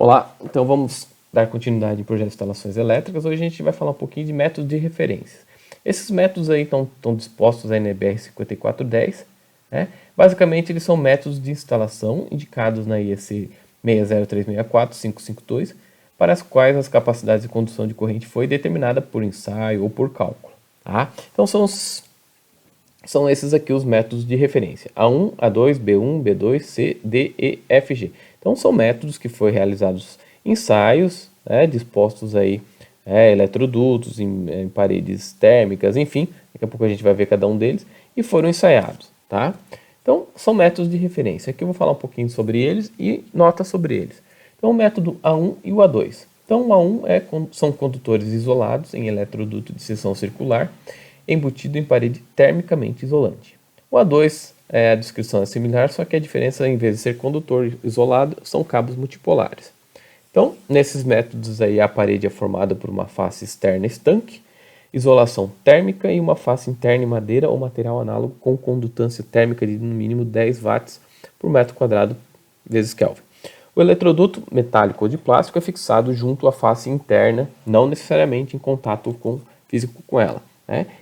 Olá, então vamos dar continuidade em projeto de instalações elétricas. Hoje a gente vai falar um pouquinho de métodos de referência. Esses métodos aí estão dispostos aí na NBR 5410, né? Basicamente eles são métodos de instalação indicados na IEC 60364-552, para as quais as capacidades de condução de corrente foi determinada por ensaio ou por cálculo. Tá? Então são esses aqui os métodos de referência: A1, A2, B1, B2, C, D, E, F, G. Então são métodos que foram realizados ensaios, dispostos aí eletrodutos em paredes térmicas, enfim, daqui a pouco a gente vai ver cada um deles, e foram ensaiados, tá? Então são métodos de referência. Aqui eu vou falar um pouquinho sobre eles e notas sobre eles. Então o método A1 e o A2. Então o A1 são condutores isolados em eletroduto de seção circular, embutido em parede termicamente isolante. O A2, a descrição é similar, só que a diferença, em vez de ser condutor isolado, são cabos multipolares. Então, nesses métodos aí, a parede é formada por uma face externa estanque, isolação térmica e uma face interna em madeira ou material análogo com condutância térmica de no mínimo 10 watts por metro quadrado vezes Kelvin. O eletroduto metálico ou de plástico é fixado junto à face interna, não necessariamente em contato físico com ela.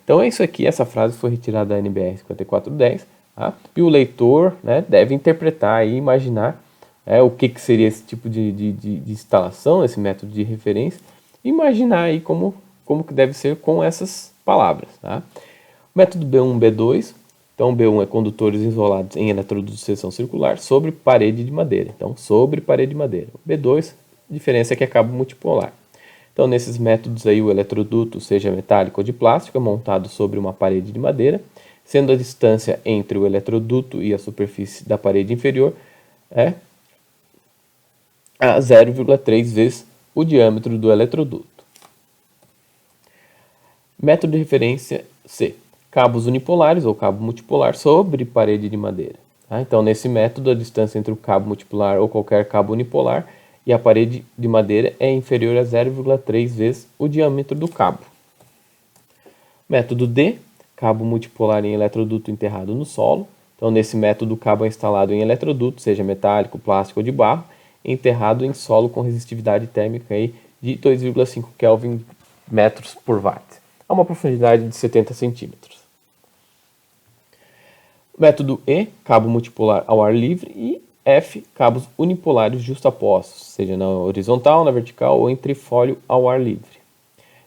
Então é isso aqui, essa frase foi retirada da NBR 5410, tá? E o leitor deve interpretar e imaginar o que seria esse tipo de instalação, esse método de referência, e imaginar aí como que deve ser com essas palavras. Tá? O método B1 B2, então B1 é condutores isolados em eletrodutos de seção circular sobre parede de madeira. Então, sobre parede de madeira. O B2, a diferença é que é cabo multipolar. Então, nesses métodos aí, o eletroduto, seja metálico ou de plástico, é montado sobre uma parede de madeira, sendo a distância entre o eletroduto e a superfície da parede inferior a 0,3 vezes o diâmetro do eletroduto. Método de referência C. Cabos unipolares ou cabo multipolar sobre parede de madeira. Então, nesse método, a distância entre o cabo multipolar ou qualquer cabo unipolar e a parede de madeira é inferior a 0,3 vezes o diâmetro do cabo. Método D, cabo multipolar em eletroduto enterrado no solo. Então, nesse método, o cabo é instalado em eletroduto, seja metálico, plástico ou de barro, enterrado em solo com resistividade térmica aí de 2,5 Kelvin metros por watt, a uma profundidade de 70 centímetros. Método E, cabo multipolar ao ar livre, e F, cabos unipolares justapostos, seja na horizontal, na vertical ou em trifólio ao ar livre.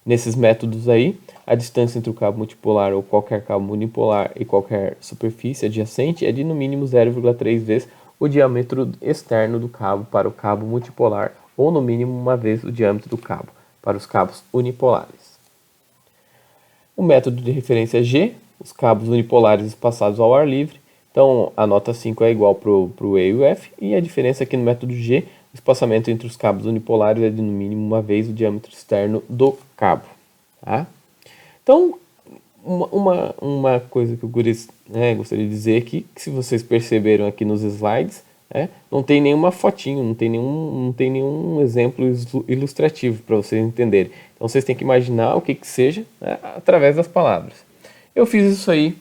Nesses métodos aí, a distância entre o cabo multipolar ou qualquer cabo unipolar e qualquer superfície adjacente é de no mínimo 0,3 vezes o diâmetro externo do cabo para o cabo multipolar ou no mínimo uma vez o diâmetro do cabo para os cabos unipolares. O método de referência G, os cabos unipolares espaçados ao ar livre. Então, a nota 5 é igual para o E e o F, e a diferença aqui no método G, o espaçamento entre os cabos unipolares é de no mínimo uma vez o diâmetro externo do cabo. Tá? Então, uma coisa que eu gostaria de dizer aqui, que se vocês perceberam aqui nos slides, não tem nenhuma fotinho, não tem nenhum exemplo ilustrativo para vocês entenderem. Então, vocês têm que imaginar o que seja através das palavras. Eu fiz isso aí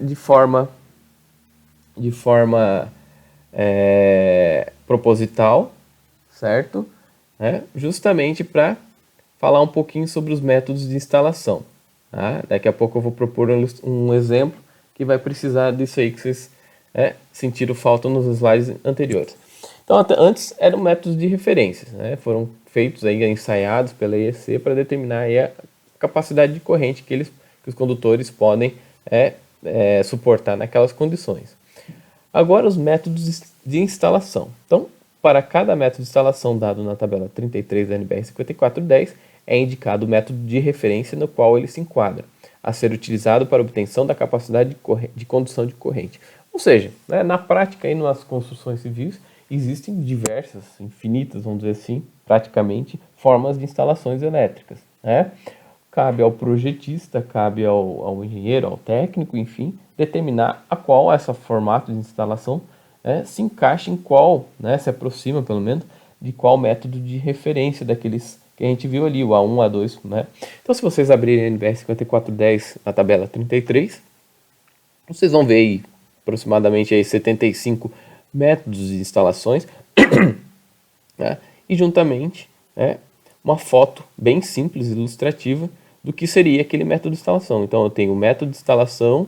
de forma proposital, certo? Justamente para falar um pouquinho sobre os métodos de instalação. Tá? Daqui a pouco eu vou propor um exemplo que vai precisar disso aí que vocês sentiram falta nos slides anteriores. Então, antes eram métodos de referência, foram feitos aí, ensaiados pela IEC para determinar aí a capacidade de corrente que os condutores podem suportar naquelas condições. Agora, os métodos de instalação. Então, para cada método de instalação dado na tabela 33 da NBR 5410, é indicado o método de referência no qual ele se enquadra, a ser utilizado para obtenção da capacidade de condução de corrente. Ou seja, na prática, aí, nas construções civis, existem diversas, infinitas, vamos dizer assim, praticamente, formas de instalações elétricas. Cabe ao projetista, cabe ao engenheiro, ao técnico, enfim, determinar a qual esse formato de instalação se encaixa em qual, se aproxima pelo menos, de qual método de referência daqueles que a gente viu ali, o A1, A2. Então, se vocês abrirem a NBR 5410 na tabela 33, vocês vão ver aí, aproximadamente aí 75 métodos de instalações, e juntamente uma foto bem simples, ilustrativa, do que seria aquele método de instalação. Então eu tenho o método de instalação,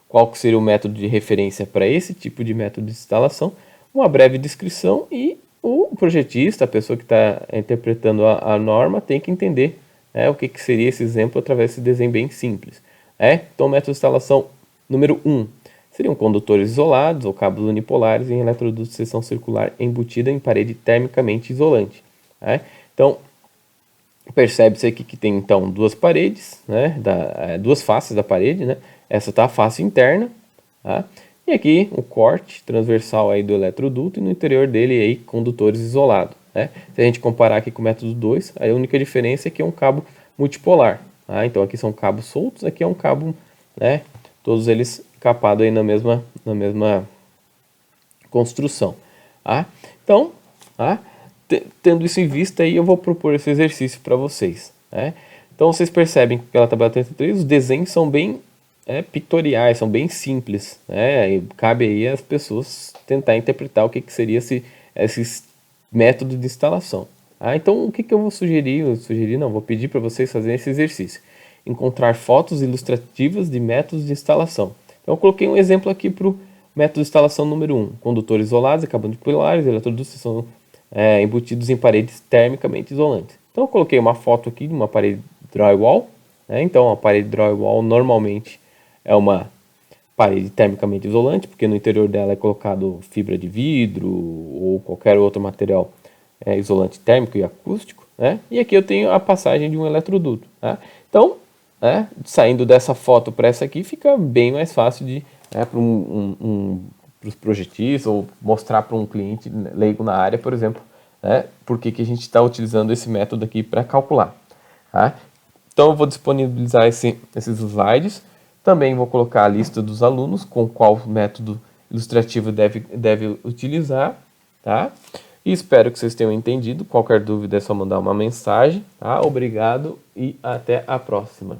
qual que seria o método de referência para esse tipo de método de instalação, uma breve descrição e o projetista, a pessoa que está interpretando a norma, tem que entender o que seria esse exemplo através desse desenho bem simples. Então o método de instalação número 1 seriam condutores isolados ou cabos unipolares em eletroduto de seção circular embutida em parede termicamente isolante. Então, percebe-se aqui que tem então duas paredes, duas faces da parede, Essa está a face interna, E aqui o corte transversal aí do eletroduto e no interior dele aí condutores isolados, Se a gente comparar aqui com o método 2, a única diferença é que é um cabo multipolar, Então aqui são cabos soltos, aqui é um cabo, todos eles capados aí na mesma construção, Então, tendo isso em vista, aí eu vou propor esse exercício para vocês. Então, vocês percebem que pela tabela 33, os desenhos são bem pictoriais, são bem simples. E cabe aí às pessoas tentar interpretar o que seria esse método de instalação. Então, o que eu vou sugerir? Vou pedir para vocês fazerem esse exercício. Encontrar fotos ilustrativas de métodos de instalação. Então, eu coloquei um exemplo aqui para o método de instalação número 1. Condutores isolados, acabando de pilares, eletrodutos são embutidos em paredes termicamente isolantes. Então eu coloquei uma foto aqui de uma parede drywall. Então a parede drywall normalmente é uma parede termicamente isolante, porque no interior dela é colocado fibra de vidro ou qualquer outro material isolante térmico e acústico. E aqui eu tenho a passagem de um eletroduto. Então, saindo dessa foto para essa aqui, fica bem mais fácil de para os projetistas ou mostrar para um cliente leigo na área, por exemplo, por que a gente está utilizando esse método aqui para calcular. Então eu vou disponibilizar esses slides, também vou colocar a lista dos alunos com qual método ilustrativo deve utilizar, E espero que vocês tenham entendido. Qualquer dúvida é só mandar uma mensagem, Obrigado e até a próxima.